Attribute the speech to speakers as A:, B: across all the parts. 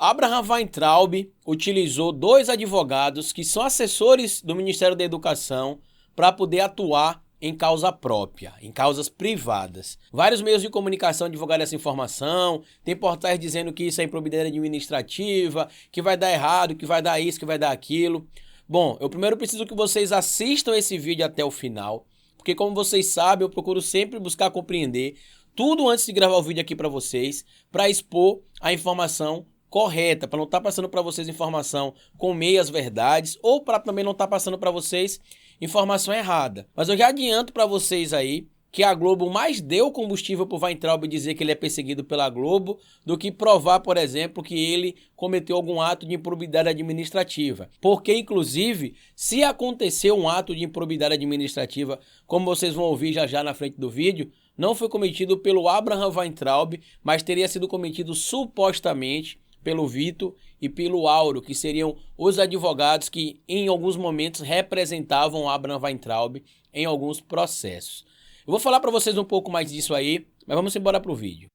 A: Abraham Weintraub utilizou 2 advogados que são assessores do Ministério da Educação para poder atuar em causa própria, em causas privadas. Vários meios de comunicação divulgaram essa informação, tem portais dizendo que isso é improbidade administrativa, que vai dar errado, que vai dar isso, que vai dar aquilo. Bom, eu primeiro preciso que vocês assistam esse vídeo até o final, porque como vocês sabem, eu procuro sempre buscar compreender tudo antes de gravar o vídeo aqui para vocês, para expor a informação correta, para não estar passando para vocês informação com meias verdades ou para também não estar passando para vocês informação errada. Mas eu já adianto para vocês aí que a Globo mais deu combustível para o Weintraub dizer que ele é perseguido pela Globo do que provar, por exemplo, que ele cometeu algum ato de improbidade administrativa. Porque, inclusive, se acontecer um ato de improbidade administrativa, como vocês vão ouvir já na frente do vídeo, não foi cometido pelo Abraham Weintraub, mas teria sido cometido supostamente pelo Vitor e pelo Auro, que seriam os advogados que em alguns momentos representavam o Abraham Weintraub em alguns processos. Eu vou falar para vocês um pouco mais disso aí, mas vamos embora para o vídeo.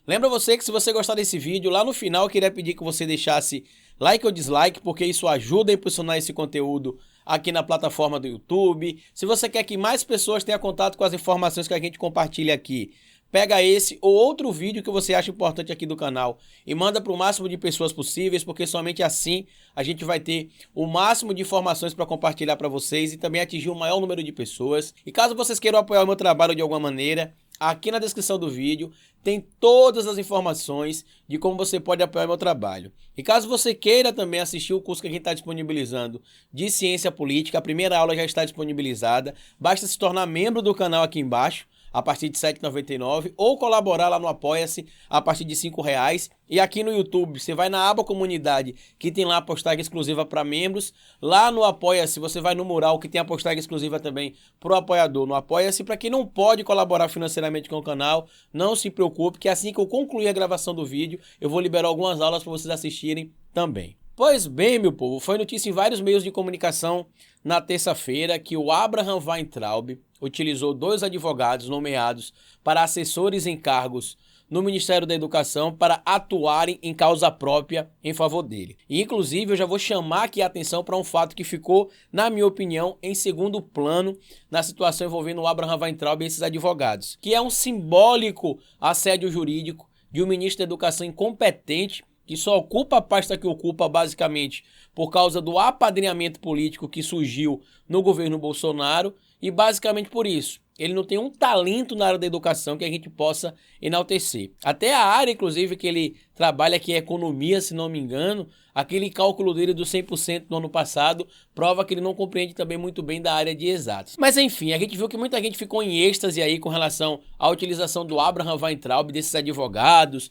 A: Lembra você que se você gostar desse vídeo, lá no final eu queria pedir que você deixasse like ou dislike, porque isso ajuda a impulsionar esse conteúdo aqui na plataforma do YouTube. Se você quer que mais pessoas tenham contato com as informações que a gente compartilha aqui, pega esse ou outro vídeo que você acha importante aqui do canal e manda para o máximo de pessoas possíveis, porque somente assim a gente vai ter o máximo de informações para compartilhar para vocês e também atingir o maior número de pessoas. E caso vocês queiram apoiar o meu trabalho de alguma maneira, aqui na descrição do vídeo tem todas as informações de como você pode apoiar o meu trabalho. E caso você queira também assistir o curso que a gente está disponibilizando de Ciência Política, a primeira aula já está disponibilizada, basta se tornar membro do canal aqui embaixo, a partir de R$ 7,99 ou colaborar lá no Apoia-se a partir de R$ 5,00. E aqui no YouTube, você vai na aba Comunidade, que tem lá a postagem exclusiva para membros. Lá no Apoia-se, você vai no mural, que tem a postagem exclusiva também para o apoiador no Apoia-se. Para quem não pode colaborar financeiramente com o canal, não se preocupe, que assim que eu concluir a gravação do vídeo, eu vou liberar algumas aulas para vocês assistirem também. Pois bem, meu povo, foi notícia em vários meios de comunicação na terça-feira que o Abraham Weintraub utilizou 2 advogados nomeados para assessores em cargos no Ministério da Educação para atuarem em causa própria em favor dele. E, inclusive, eu já vou chamar aqui a atenção para um fato que ficou, na minha opinião, em segundo plano na situação envolvendo o Abraham Weintraub e esses advogados, que é um simbólico assédio jurídico de um ministro da Educação incompetente, que só ocupa a pasta que ocupa basicamente por causa do apadrinhamento político que surgiu no governo Bolsonaro e basicamente por isso. Ele não tem um talento na área da educação que a gente possa enaltecer. Até a área, inclusive, que ele trabalha, que é economia, se não me engano, aquele cálculo dele do 100% no ano passado prova que ele não compreende também muito bem da área de exatos. Mas enfim, a gente viu que muita gente ficou em êxtase aí com relação à utilização do Abraham Weintraub, desses advogados,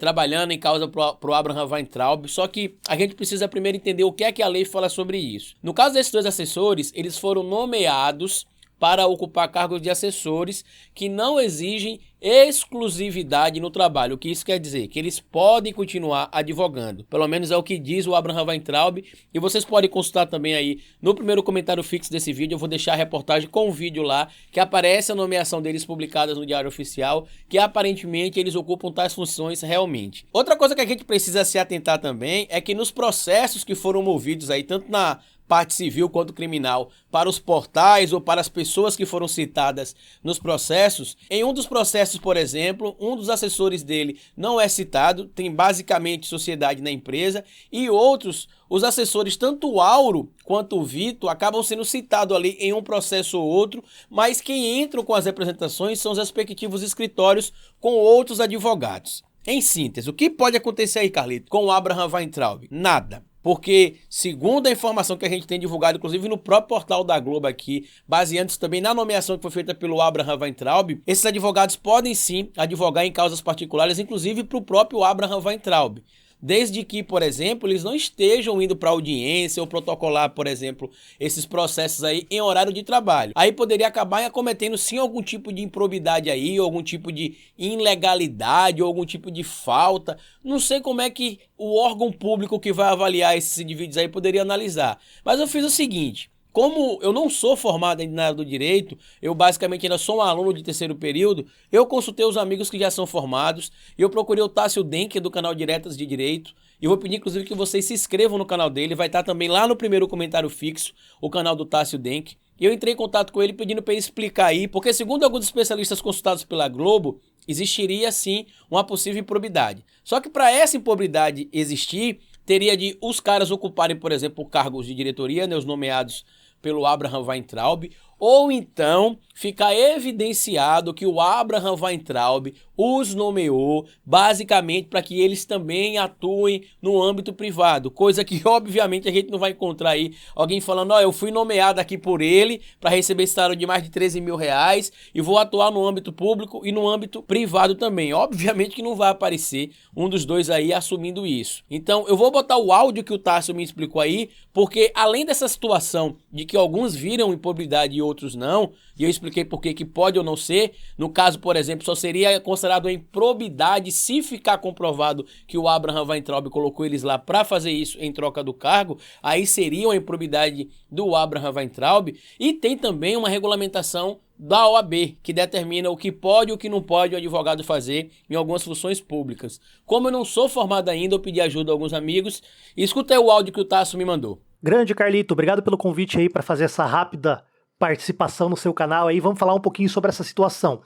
A: trabalhando em causa pro Abraham Weintraub, só que a gente precisa primeiro entender o que é que a lei fala sobre isso. No caso desses 2 assessores, eles foram nomeados para ocupar cargos de assessores que não exigem exclusividade no trabalho. O que isso quer dizer? Que eles podem continuar advogando. Pelo menos é o que diz o Abraham Weintraub. E vocês podem consultar também aí no primeiro comentário fixo desse vídeo. Eu vou deixar a reportagem com o vídeo lá, que aparece a nomeação deles publicadas no Diário Oficial, que aparentemente eles ocupam tais funções realmente. Outra coisa que a gente precisa se atentar também é que nos processos que foram movidos aí, tanto na parte civil quanto criminal, para os portais ou para as pessoas que foram citadas nos processos. Em um dos processos, por exemplo, um dos assessores dele não é citado, tem basicamente sociedade na empresa, e outros, os assessores, tanto o Auro quanto o Vitor, acabam sendo citados ali em um processo ou outro, mas quem entram com as representações são os respectivos escritórios com outros advogados. Em síntese, o que pode acontecer aí, Carlito, com o Abraham Weintraub? Nada. Porque, segundo a informação que a gente tem divulgado, inclusive no próprio portal da Globo aqui, baseando-se também na nomeação que foi feita pelo Abraham Weintraub, esses advogados podem sim advogar em causas particulares, inclusive para o próprio Abraham Weintraub. Desde que, por exemplo, eles não estejam indo para audiência ou protocolar, por exemplo, esses processos aí em horário de trabalho. Aí poderia acabar cometendo sim algum tipo de improbidade aí, ou algum tipo de ilegalidade, ou algum tipo de falta. Não sei como é que o órgão público que vai avaliar esses indivíduos aí poderia analisar. Mas eu fiz o seguinte: Como eu não sou formado ainda na área do direito, eu basicamente ainda sou um aluno de terceiro período, eu consultei os amigos que já são formados, e eu procurei o Tássio Denk, do canal Diretas de Direito, e eu vou pedir inclusive que vocês se inscrevam no canal dele, vai estar também lá no primeiro comentário fixo, o canal do Tássio Denk. E eu entrei em contato com ele pedindo para ele explicar aí, porque segundo alguns especialistas consultados pela Globo, existiria sim uma possível improbidade. Só que para essa improbidade existir, teria de os caras ocuparem, por exemplo, cargos de diretoria, né, os nomeados pelo Abraham Weintraub, ou então ficar evidenciado que o Abraham Weintraub os nomeou basicamente para que eles também atuem no âmbito privado, coisa que obviamente a gente não vai encontrar aí alguém falando, ó, eu fui nomeado aqui por ele para receber esse salário de mais de 13 mil reais e vou atuar no âmbito público e no âmbito privado também. Obviamente que não vai aparecer um dos dois aí assumindo isso. Então eu vou botar o áudio que o Tássio me explicou aí, porque além dessa situação de que alguns viram improbidade e outros não, e eu expliquei por que pode ou não ser, no caso, por exemplo, só seria considerado uma improbidade se ficar comprovado que o Abraham Weintraub colocou eles lá para fazer isso em troca do cargo, aí seria uma improbidade do Abraham Weintraub, e tem também uma regulamentação da OAB, que determina o que pode e o que não pode o advogado fazer em algumas funções públicas. Como eu não sou formado ainda, eu pedi ajuda a alguns amigos, e escutei o áudio que o Tássio me mandou.
B: Grande Carlito, obrigado pelo convite aí para fazer essa rápida participação no seu canal aí. Vamos falar um pouquinho sobre essa situação.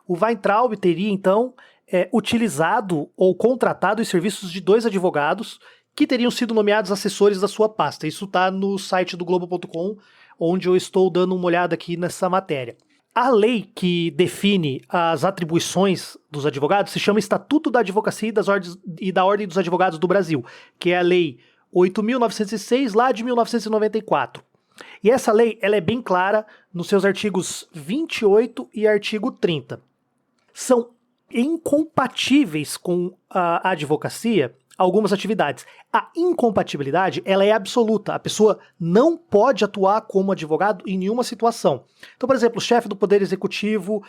B: O Weintraub teria, então, utilizado ou contratado os serviços de 2 advogados que teriam sido nomeados assessores da sua pasta. Isso está no site do Globo.com, onde eu estou dando uma olhada aqui nessa matéria. A lei que define as atribuições dos advogados se chama Estatuto da Advocacia e da Ordem dos Advogados do Brasil, que é a Lei 8.906, lá de 1994. E essa lei ela é bem clara nos seus artigos 28 e artigo 30. São incompatíveis com a advocacia algumas atividades. A incompatibilidade ela é absoluta. A pessoa não pode atuar como advogado em nenhuma situação. Então, por exemplo, chefe do Poder Executivo,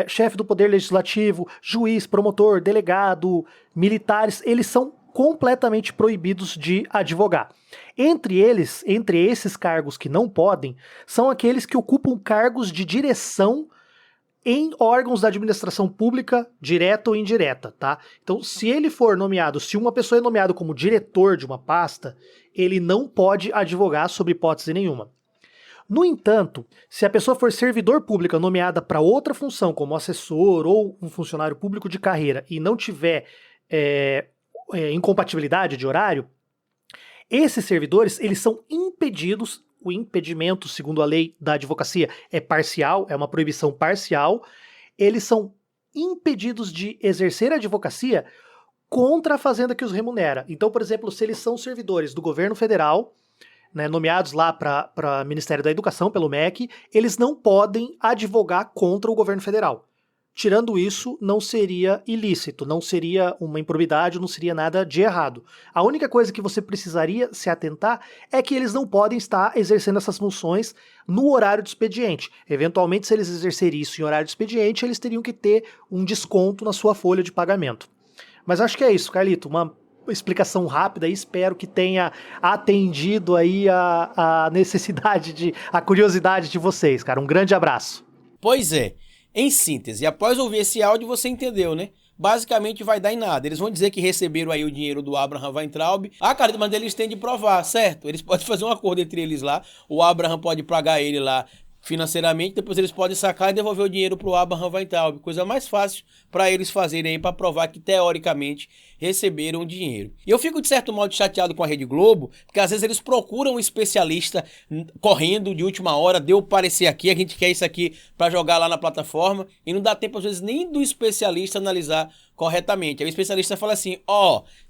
B: chefe do Poder Legislativo, juiz, promotor, delegado, militares, eles são completamente proibidos de advogar. Entre esses cargos que não podem, são aqueles que ocupam cargos de direção em órgãos da administração pública, direta ou indireta, tá? Então, se uma pessoa é nomeada como diretor de uma pasta, ele não pode advogar sob hipótese nenhuma. No entanto, se a pessoa for servidor pública nomeada para outra função, como assessor ou um funcionário público de carreira, e não tiver incompatibilidade de horário, esses servidores eles são impedidos. O impedimento, segundo a lei da advocacia, é parcial, é uma proibição parcial. Eles são impedidos de exercer a advocacia contra a fazenda que os remunera. Então, por exemplo, se eles são servidores do governo federal, né, nomeados lá para o Ministério da Educação, pelo MEC, eles não podem advogar contra o governo federal. Tirando isso, não seria ilícito, não seria uma improbidade, não seria nada de errado. A única coisa que você precisaria se atentar é que eles não podem estar exercendo essas funções no horário de expediente. Eventualmente, se eles exercerem isso em horário de expediente, eles teriam que ter um desconto na sua folha de pagamento. Mas acho que é isso, Carlito, uma explicação rápida e espero que tenha atendido aí a necessidade, a curiosidade de vocês, cara. Um grande abraço.
A: Pois é. Em síntese, após ouvir esse áudio, você entendeu, né? Basicamente vai dar em nada. Eles vão dizer que receberam aí o dinheiro do Abraham Weintraub. Ah, cara, mas eles têm de provar, certo? Eles podem fazer um acordo entre eles lá. O Abraham pode pagar ele lá financeiramente, depois eles podem sacar e devolver o dinheiro para o Abraham Weintraub. Coisa mais fácil para eles fazerem aí, para provar que teoricamente receberam o dinheiro. E eu fico de certo modo chateado com a Rede Globo, porque às vezes eles procuram um especialista correndo de última hora, deu parecer aqui, a gente quer isso aqui para jogar lá na plataforma, e não dá tempo às vezes nem do especialista analisar corretamente. Aí o especialista fala assim,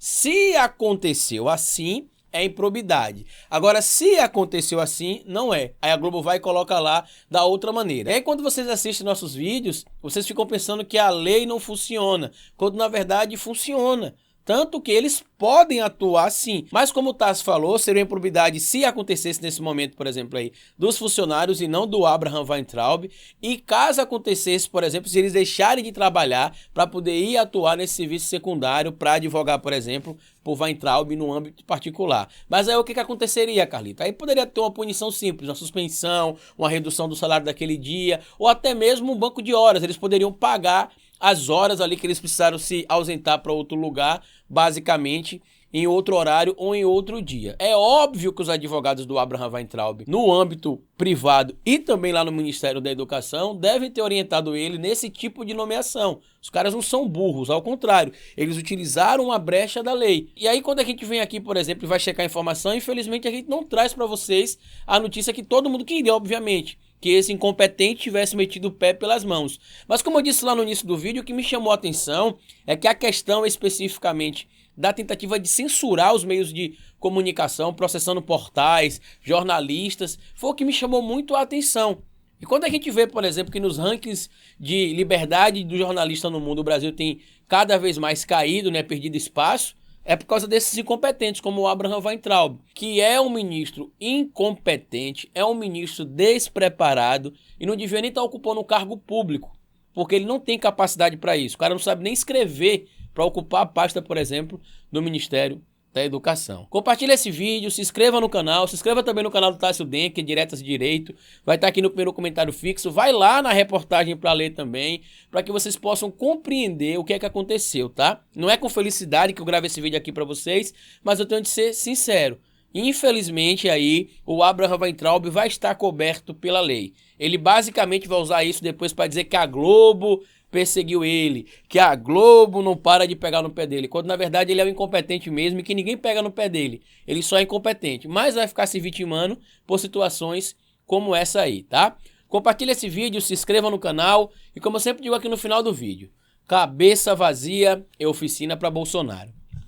A: se aconteceu assim, é improbidade. Agora, se aconteceu assim, não é. Aí a Globo vai e coloca lá da outra maneira. Aí quando vocês assistem nossos vídeos, vocês ficam pensando que a lei não funciona, quando na verdade funciona. Tanto que eles podem atuar sim, mas como o Tassi falou, seria uma improbidade se acontecesse nesse momento, por exemplo, aí, dos funcionários e não do Abraham Weintraub, e caso acontecesse, por exemplo, se eles deixarem de trabalhar para poder ir atuar nesse serviço secundário para advogar, por exemplo, por Weintraub no âmbito particular. Mas aí o que aconteceria, Carlito? Aí poderia ter uma punição simples, uma suspensão, uma redução do salário daquele dia, ou até mesmo um banco de horas, eles poderiam pagar as horas ali que eles precisaram se ausentar para outro lugar, basicamente em outro horário ou em outro dia. É óbvio que os advogados do Abraham Weintraub, no âmbito privado e também lá no Ministério da Educação, devem ter orientado ele nesse tipo de nomeação. Os caras não são burros, ao contrário, eles utilizaram uma brecha da lei. E aí quando a gente vem aqui, por exemplo, e vai checar a informação, infelizmente a gente não traz para vocês a notícia que todo mundo queria, obviamente, que esse incompetente tivesse metido o pé pelas mãos. Mas como eu disse lá no início do vídeo, o que me chamou a atenção é que a questão especificamente da tentativa de censurar os meios de comunicação, processando portais, jornalistas, foi o que me chamou muito a atenção. E quando a gente vê, por exemplo, que nos rankings de liberdade do jornalista no mundo, o Brasil tem cada vez mais caído, né, perdido espaço, é por causa desses incompetentes, como o Abraham Weintraub, que é um ministro incompetente, é um ministro despreparado e não devia nem estar ocupando um cargo público, porque ele não tem capacidade para isso. O cara não sabe nem escrever para ocupar a pasta, por exemplo, do Ministério da Educação. Compartilhe esse vídeo, se inscreva no canal, se inscreva também no canal do Tássio Denk, Diretas de Direito, vai estar aqui no primeiro comentário fixo, vai lá na reportagem para ler também, para que vocês possam compreender o que é que aconteceu, tá? Não é com felicidade que eu gravo esse vídeo aqui para vocês, mas eu tenho de ser sincero. Infelizmente aí o Abraham Weintraub vai estar coberto pela lei. Ele basicamente vai usar isso depois para dizer que a Globo perseguiu ele, que a Globo não para de pegar no pé dele, quando na verdade ele é um incompetente mesmo e que ninguém pega no pé dele. Ele só é incompetente, mas vai ficar se vitimando por situações como essa aí, tá? Compartilhe esse vídeo, se inscreva no canal e como eu sempre digo aqui no final do vídeo, cabeça vazia é oficina para Bolsonaro.